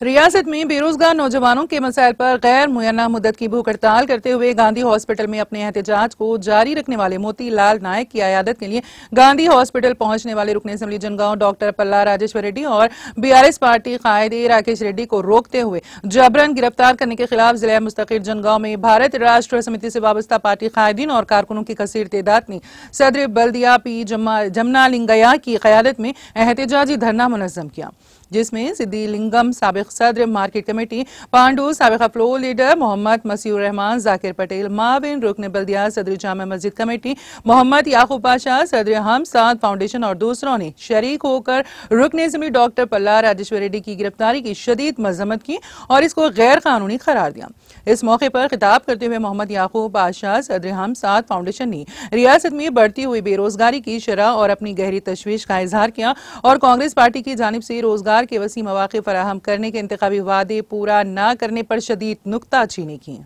रियासत में बेरोजगार नौजवानों के मसाइल पर गैर मुयन्ना मुद्दत की भूख हड़ताल करते हुए गांधी हॉस्पिटल में अपने एहतजाज को जारी रखने वाले मोतीलाल नायक की अयादत के लिए गांधी हॉस्पिटल पहुंचने वाले रुकन असेंबली जनगांव डॉक्टर पल्ला राजेश्वर रेड्डी और बीआरएस पार्टी कायद राकेश रेड्डी को रोकते हुए जबरन गिरफ्तार करने के खिलाफ जिला मुस्तकिल जनगांव में भारत राष्ट्र समिति से वाबस्ता पार्टी कायदीन और कारकुनों की कसीर तादाद ने सदर बल्दिया पी जमना लिंगया की क़यादत में एहतजाजी धरना मुनज़्ज़म किया, जिसमें सिद्दी लिंगम साबिक सदर मार्केट कमेटी पांडू, साबिक फ्लोर लीडर मोहम्मद मसीउर रहमान, जाकिर पटेल माविन रुकन बल्दिया, सदर जामा मस्जिद कमेटी मोहम्मद याकूब पाशा, सदर हम साथ फाउंडेशन और दूसरों ने शरीक होकर रुकन असेंबली डॉक्टर पल्ला राजेश्वर रेड्डी की गिरफ्तारी की शदीद मजम्मत की और इसको गैर कानूनी करार दिया। इस मौके पर खिताब करते हुए मोहम्मद याकूब पाशा, सदर हम साथ फाउंडेशन ने रियासत में बढ़ती हुई बेरोजगारी की शरह और अपनी गहरी तशवीश का इजहार किया और कांग्रेस पार्टी की जानिब से रोजगार के वसी मौके फराहम करने के इंतखाबी वादे पूरा न करने पर शदीद नुक्ताचीनी की।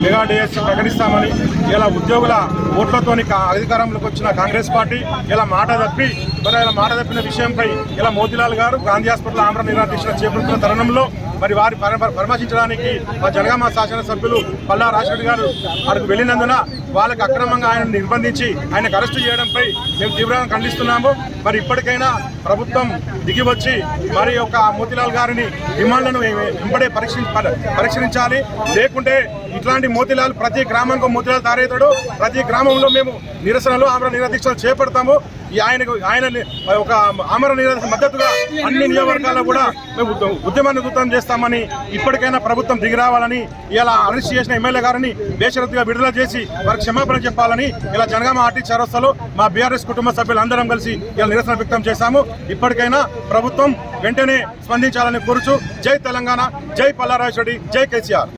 మెగా డిఎస్సి ప్రకటిస్తామని ఇలా ఉద్యోగుల ఓట్లతోని అధికారంలోకి వచ్చిన కాంగ్రెస్ పార్టీ ఇలా మాట తప్పిన విషయంపై ఇలా మోతీలాల్ గారు గాంధీ హాస్పిటల్ ఆమరణ నిరాదీక్ష చేపడుతున్న తరుణంలో మరి వారి పరామర్శించడానికి మా జనగామ శాసనసభ్యులు పల్లా రాజశేఖర్ గారు అక్కడికి వెళ్లినందున వాళ్ళకి అక్రమంగా ఆయన నిర్బంధించి ఆయనకు అరెస్టు చేయడంపై మేము తీవ్రంగా ఖండిస్తున్నాము। మరి ఇప్పటికైనా ప్రభుత్వం దిగి వచ్చి మరి ఒక మోతీలాల్ గారిని డిమాండ్లను వెంబడే పరీక్షించాలి, లేకుంటే ఇట్లాంటి మోతీలాల్ ప్రతి గ్రామానికి మోతీలాల్ తయారవుతాడు। ప్రతి గ్రామంలో మేము నిరసనలు ఆమరణ నిరాదీక్షలు చేపడతాము। ఆయన ఒక ఆమరణ నిరాదీక్ష మద్దతుగా అన్ని నియోజకవర్గాల్లో కూడా మేము ఉద్యమాన్ని చేస్తామని ఇప్పటికైనా ప్రభుత్వం దిగి రావాలని, ఇలా అరెస్ట్ చేసిన ఎమ్మెల్యే గారిని బేషరతుగా విడుదల చేసి వారికి క్షమాపణ చెప్పాలని ఇలా జనగామ ఆర్టీ చౌరస్తాలో మా బీఆర్ఎస్ కుటుంబ సభ్యులందరం కలిసి ఇలా నిరసన వ్యక్తం చేశాము। ఇప్పటికైనా ప్రభుత్వం వెంటనే స్పందించాలని కోరుచు జై తెలంగాణ, జై పల్లా రాజేశ్వర రెడ్డి, జై కేసీఆర్।